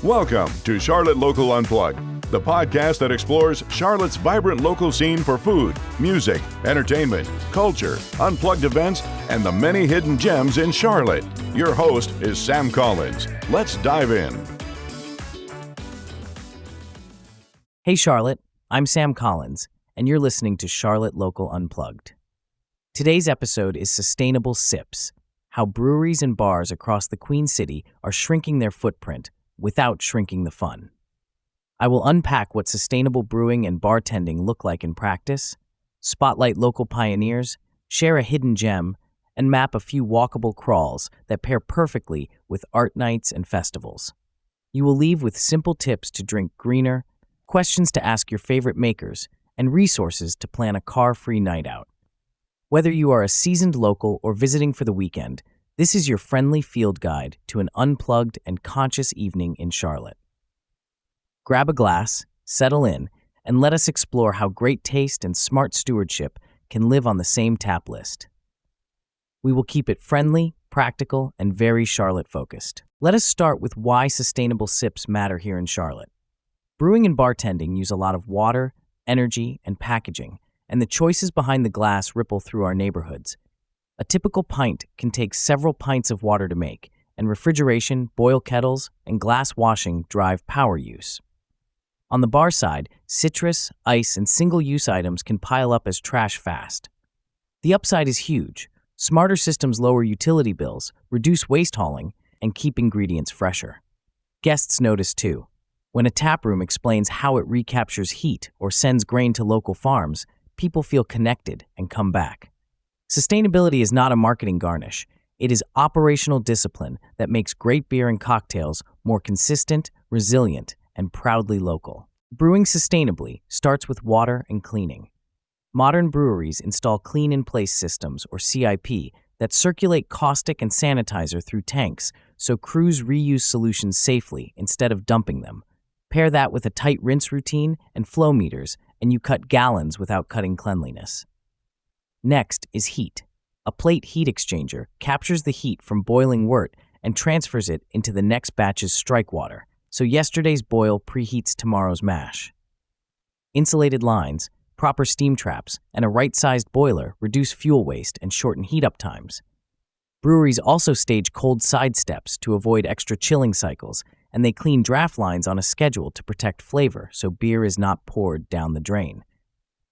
Welcome to Charlotte Local Unplugged, the podcast that explores Charlotte's vibrant local scene for food, music, entertainment, culture, unplugged events, and the many hidden gems in Charlotte. Your host is Sam Collins. Let's dive in. Hey Charlotte, I'm Sam Collins, and you're listening to Charlotte Local Unplugged. Today's episode is Sustainable Sips, how breweries and bars across the Queen City are shrinking their footprint without shrinking the fun. I will unpack what sustainable brewing and bartending look like in practice, spotlight local pioneers, share a hidden gem, and map a few walkable crawls that pair perfectly with art nights and festivals. You will leave with simple tips to drink greener, questions to ask your favorite makers, and resources to plan a car-free night out. Whether you are a seasoned local or visiting for the weekend, this is your friendly field guide to an unplugged and conscious evening in Charlotte. Grab a glass, settle in, and let us explore how great taste and smart stewardship can live on the same tap list. We will keep it friendly, practical, and very Charlotte-focused. Let us start with why sustainable sips matter here in Charlotte. Brewing and bartending use a lot of water, energy, and packaging, and the choices behind the glass ripple through our neighborhoods. A typical pint can take several pints of water to make, and refrigeration, boil kettles, and glass washing drive power use. On the bar side, citrus, ice, and single-use items can pile up as trash fast. The upside is huge. Smarter systems lower utility bills, reduce waste hauling, and keep ingredients fresher. Guests notice too. When a taproom explains how it recaptures heat or sends grain to local farms, people feel connected and come back. Sustainability is not a marketing garnish. It is operational discipline that makes great beer and cocktails more consistent, resilient, and proudly local. Brewing sustainably starts with water and cleaning. Modern breweries install clean-in-place systems, or CIP, that circulate caustic and sanitizer through tanks so crews reuse solutions safely instead of dumping them. Pair that with a tight rinse routine and flow meters, and you cut gallons without cutting cleanliness. Next is heat. A plate heat exchanger captures the heat from boiling wort and transfers it into the next batch's strike water, so yesterday's boil preheats tomorrow's mash. Insulated lines, proper steam traps, and a right-sized boiler reduce fuel waste and shorten heat-up times. Breweries also stage cold side steps to avoid extra chilling cycles, and they clean draft lines on a schedule to protect flavor so beer is not poured down the drain.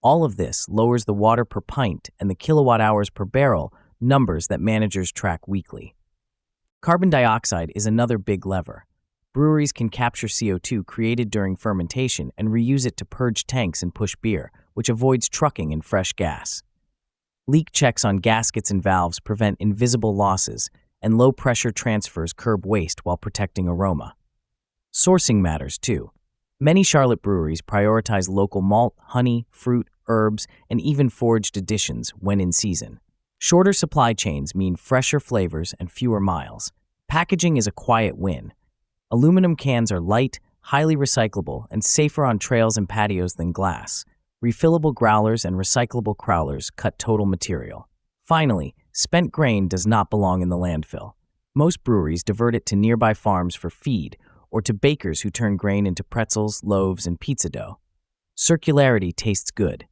All of this lowers the water per pint and the kilowatt hours per barrel numbers that managers track weekly. Carbon dioxide is another big lever. Breweries can capture CO2 created during fermentation and reuse it to purge tanks and push beer, which avoids trucking and fresh gas. Leak checks on gaskets and valves prevent invisible losses, and low-pressure transfers curb waste while protecting aroma. Sourcing matters too. Many Charlotte breweries prioritize local malt, honey, fruit, herbs, and even foraged additions when in season. Shorter supply chains mean fresher flavors and fewer miles. Packaging is a quiet win. Aluminum cans are light, highly recyclable, and safer on trails and patios than glass. Refillable growlers and recyclable crowlers cut total material. Finally, spent grain does not belong in the landfill. Most breweries divert it to nearby farms for feed, or to bakers who turn grain into pretzels, loaves, and pizza dough. Circularity tastes good.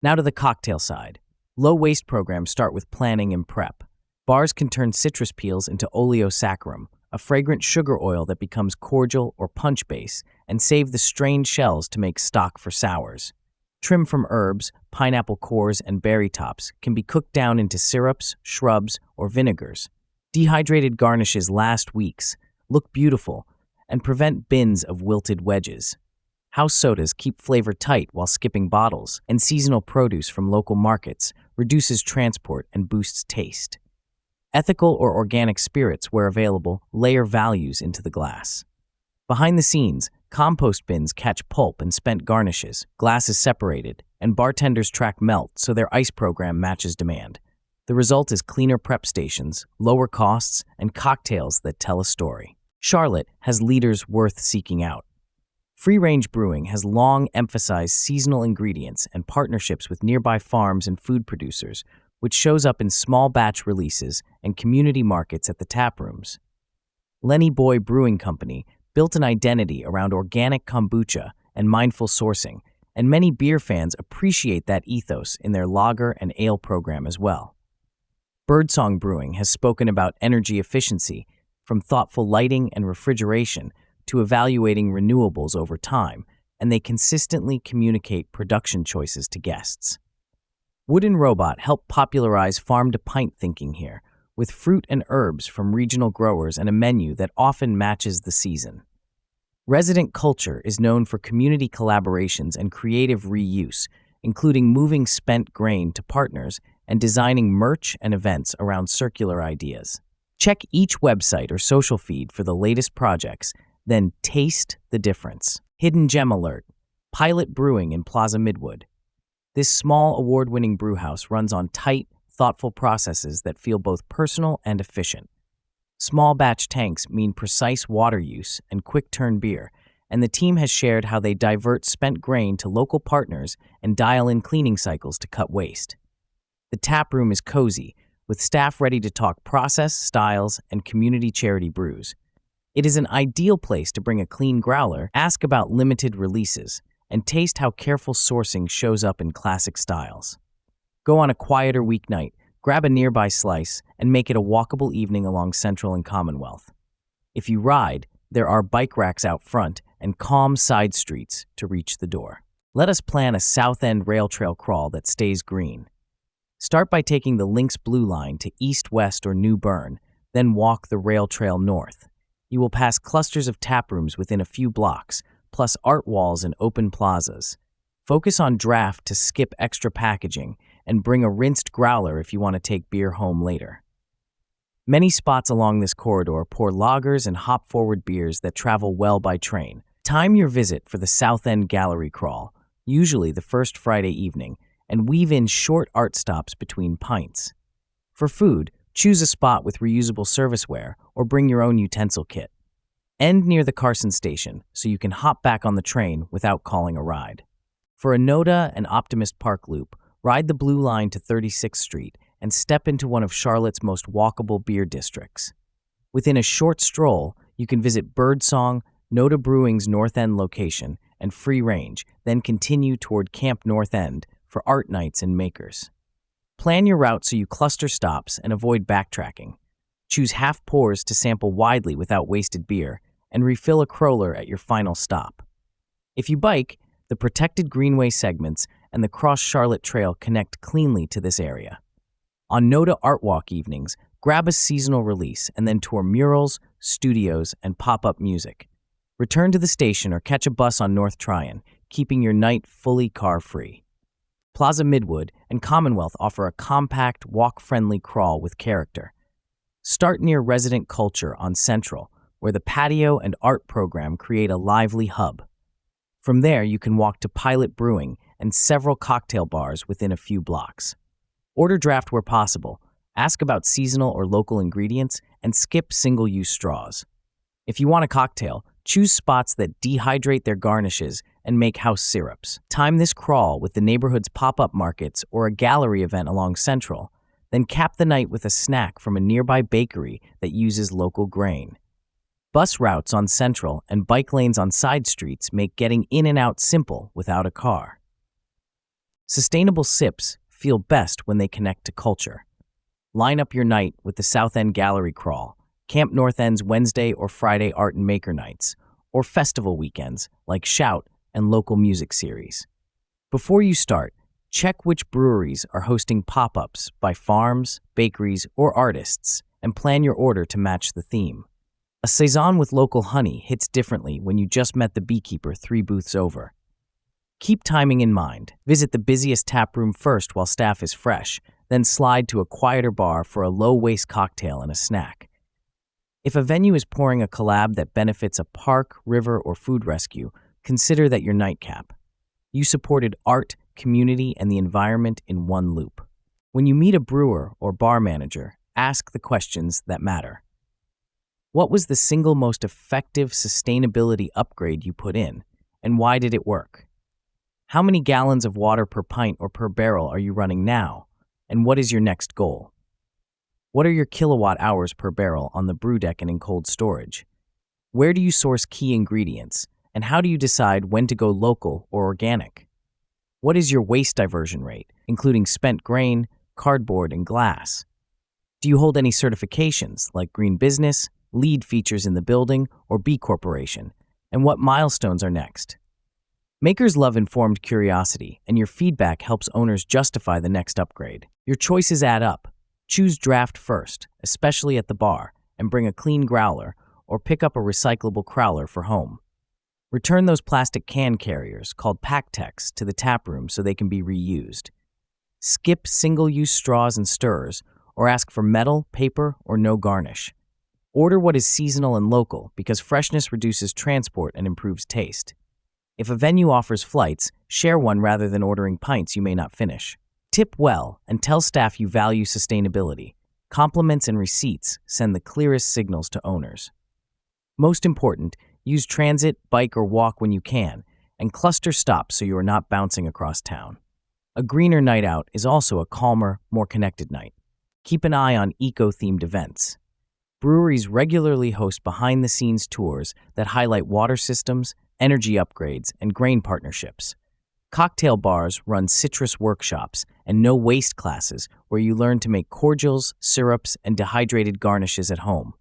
Now to the cocktail side. Low-waste programs start with planning and prep. Bars can turn citrus peels into oleosaccharum, a fragrant sugar oil that becomes cordial or punch base, and save the strained shells to make stock for sours. Trim from herbs, pineapple cores, and berry tops can be cooked down into syrups, shrubs, or vinegars. Dehydrated garnishes last weeks, look beautiful, and prevent bins of wilted wedges. House sodas keep flavor tight while skipping bottles, and seasonal produce from local markets reduces transport and boosts taste. Ethical or organic spirits, where available, layer values into the glass. Behind the scenes, compost bins catch pulp and spent garnishes, glass is separated, and bartenders track melt so their ice program matches demand. The result is cleaner prep stations, lower costs, and cocktails that tell a story. Charlotte has leaders worth seeking out. Free-range brewing has long emphasized seasonal ingredients and partnerships with nearby farms and food producers, which shows up in small batch releases and community markets at the taprooms. Lenny Boy Brewing Company built an identity around organic kombucha and mindful sourcing, and many beer fans appreciate that ethos in their lager and ale program as well. Birdsong Brewing has spoken about energy efficiency, from thoughtful lighting and refrigeration to evaluating renewables over time, and they consistently communicate production choices to guests. Wooden Robot helped popularize farm-to-pint thinking here, with fruit and herbs from regional growers and a menu that often matches the season. Resident Culture is known for community collaborations and creative reuse, including moving spent grain to partners and designing merch and events around circular ideas. Check each website or social feed for the latest projects, then taste the difference. Hidden Gem Alert: Pilot Brewing in Plaza Midwood. This small award-winning brewhouse runs on tight, thoughtful processes that feel both personal and efficient. Small batch tanks mean precise water use and quick-turn beer, and the team has shared how they divert spent grain to local partners and dial in cleaning cycles to cut waste. The tap room is cozy, with staff ready to talk process, styles, and community charity brews. It is an ideal place to bring a clean growler, ask about limited releases, and taste how careful sourcing shows up in classic styles. Go on a quieter weeknight, grab a nearby slice, and make it a walkable evening along Central and Commonwealth. If you ride, there are bike racks out front and calm side streets to reach the door. Let us plan a South End rail trail crawl that stays green. Start by taking the Lynx Blue Line to East, West, or New Bern, then walk the rail trail north. You will pass clusters of tap rooms within a few blocks, plus art walls and open plazas. Focus on draft to skip extra packaging, and bring a rinsed growler if you want to take beer home later. Many spots along this corridor pour lagers and hop-forward beers that travel well by train. Time your visit for the South End Gallery Crawl, usually the first Friday evening, and weave in short art stops between pints. For food, choose a spot with reusable serviceware or bring your own utensil kit. End near the Carson station so you can hop back on the train without calling a ride. For a Noda and Optimist Park loop, ride the Blue Line to 36th Street and step into one of Charlotte's most walkable beer districts. Within a short stroll, you can visit Birdsong, Noda Brewing's North End location, and Free Range, then continue toward Camp North End for art nights and makers. Plan your route so you cluster stops and avoid backtracking. Choose half pours to sample widely without wasted beer, and refill a crowler at your final stop. If you bike, the protected greenway segments and the Cross Charlotte Trail connect cleanly to this area. On Noda Art Walk evenings, grab a seasonal release and then tour murals, studios, and pop-up music. Return to the station or catch a bus on North Tryon, keeping your night fully car-free. Plaza Midwood and Commonwealth offer a compact, walk-friendly crawl with character. Start near Resident Culture on Central, where the patio and art program create a lively hub. From there, you can walk to Pilot Brewing and several cocktail bars within a few blocks. Order draft where possible, ask about seasonal or local ingredients, and skip single-use straws. If you want a cocktail, choose spots that dehydrate their garnishes and make house syrups. Time this crawl with the neighborhood's pop-up markets or a gallery event along Central, then cap the night with a snack from a nearby bakery that uses local grain. Bus routes on Central and bike lanes on side streets make getting in and out simple without a car. Sustainable sips feel best when they connect to culture. Line up your night with the South End Gallery Crawl, Camp North End's Wednesday or Friday art and maker nights, or festival weekends like Shout and local music series. Before you start, check which breweries are hosting pop-ups by farms, bakeries, or artists, and plan your order to match the theme. A saison with local honey hits differently when you just met the beekeeper 3 booths over. Keep timing in mind. Visit the busiest tap room first while staff is fresh, then slide to a quieter bar for a low-waste cocktail and a snack. If a venue is pouring a collab that benefits a park, river, or food rescue, consider that your nightcap. You supported art, community, and the environment in one loop. When you meet a brewer or bar manager, ask the questions that matter. What was the single most effective sustainability upgrade you put in, and why did it work? How many gallons of water per pint or per barrel are you running now, and what is your next goal? What are your kilowatt hours per barrel on the brew deck and in cold storage? Where do you source key ingredients? And how do you decide when to go local or organic? What is your waste diversion rate, including spent grain, cardboard, and glass? Do you hold any certifications like Green Business, LEED features in the building, or B Corporation? And what milestones are next? Makers love informed curiosity, and your feedback helps owners justify the next upgrade. Your choices add up. Choose draft first, especially at the bar, and bring a clean growler, or pick up a recyclable crowler for home. Return those plastic can carriers, called pack-techs, to the tap room so they can be reused. Skip single-use straws and stirrers, or ask for metal, paper, or no garnish. Order what is seasonal and local because freshness reduces transport and improves taste. If a venue offers flights, share one rather than ordering pints you may not finish. Tip well and tell staff you value sustainability. Compliments and receipts send the clearest signals to owners. Most important, use transit, bike, or walk when you can, and cluster stops so you are not bouncing across town. A greener night out is also a calmer, more connected night. Keep an eye on eco-themed events. Breweries regularly host behind-the-scenes tours that highlight water systems, energy upgrades, and grain partnerships. Cocktail bars run citrus workshops and no-waste classes where you learn to make cordials, syrups, and dehydrated garnishes at home.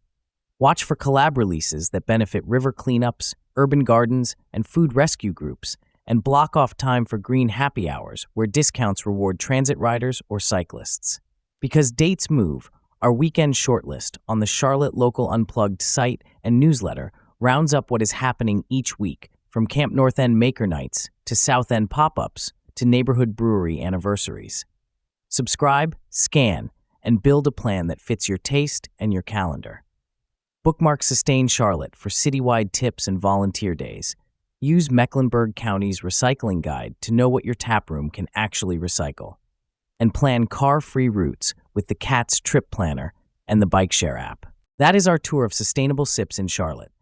Watch for collab releases that benefit river cleanups, urban gardens, and food rescue groups, and block off time for green happy hours where discounts reward transit riders or cyclists. Because dates move, our weekend shortlist on the Charlotte Local Unplugged site and newsletter rounds up what is happening each week, from Camp North End Maker Nights to South End pop-ups to neighborhood brewery anniversaries. Subscribe, scan, and build a plan that fits your taste and your calendar. Bookmark Sustain Charlotte for citywide tips and volunteer days. Use Mecklenburg County's recycling guide to know what your taproom can actually recycle. And plan car-free routes with the CATS Trip Planner and the Bike Share app. That is our tour of sustainable sips in Charlotte.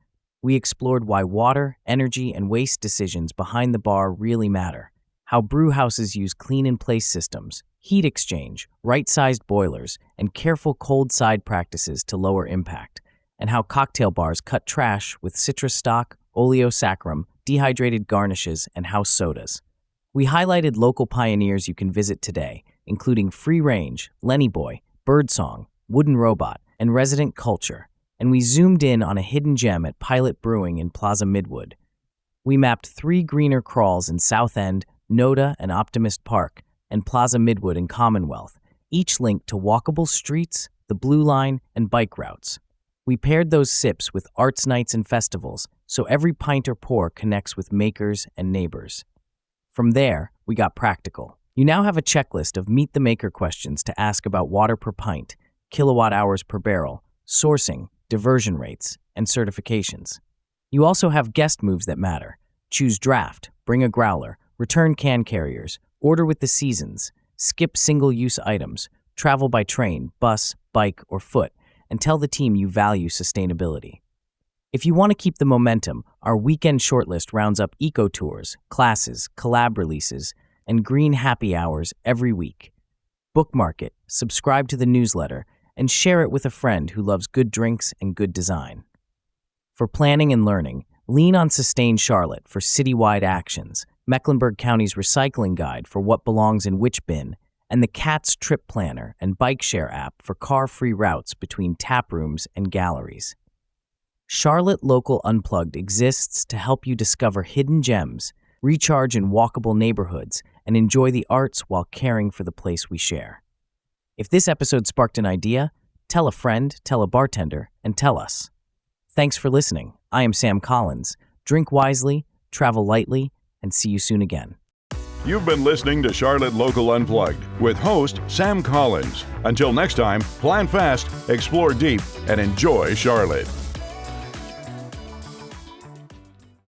We explored why water, energy, and waste decisions behind the bar really matter, how brew houses use clean-in-place systems, heat exchange, right-sized boilers, and careful cold side practices to lower impact, and how cocktail bars cut trash with citrus stock, oleosaccharum, dehydrated garnishes, and house sodas. We highlighted local pioneers you can visit today, including Free Range, Lenny Boy, Birdsong, Wooden Robot, and Resident Culture, and we zoomed in on a hidden gem at Pilot Brewing in Plaza Midwood. We mapped 3 greener crawls in South End, Noda and Optimist Park, and Plaza Midwood in Commonwealth, each linked to walkable streets, the Blue Line, and bike routes. We paired those sips with arts nights and festivals, so every pint or pour connects with makers and neighbors. From there, we got practical. You now have a checklist of Meet the Maker questions to ask about water per pint, kilowatt hours per barrel, sourcing, diversion rates, and certifications. You also have guest moves that matter. Choose draft, bring a growler, return can carriers, order with the seasons, skip single-use items, travel by train, bus, bike, or foot, and tell the team you value sustainability. If you want to keep the momentum, our weekend shortlist rounds up eco tours, classes, collab releases, and green happy hours every week. Bookmark it, subscribe to the newsletter, and share it with a friend who loves good drinks and good design. For planning and learning, lean on Sustain Charlotte for citywide actions, Mecklenburg County's recycling guide for what belongs in which bin, and the CATS Trip Planner and Bike Share app for car-free routes between tap rooms and galleries. Charlotte Local Unplugged exists to help you discover hidden gems, recharge in walkable neighborhoods, and enjoy the arts while caring for the place we share. If this episode sparked an idea, tell a friend, tell a bartender, and tell us. Thanks for listening. I am Sam Collins. Drink wisely, travel lightly, and see you soon again. You've been listening to Charlotte Local Unplugged with host Sam Collins. Until next time, plan fast, explore deep, and enjoy Charlotte.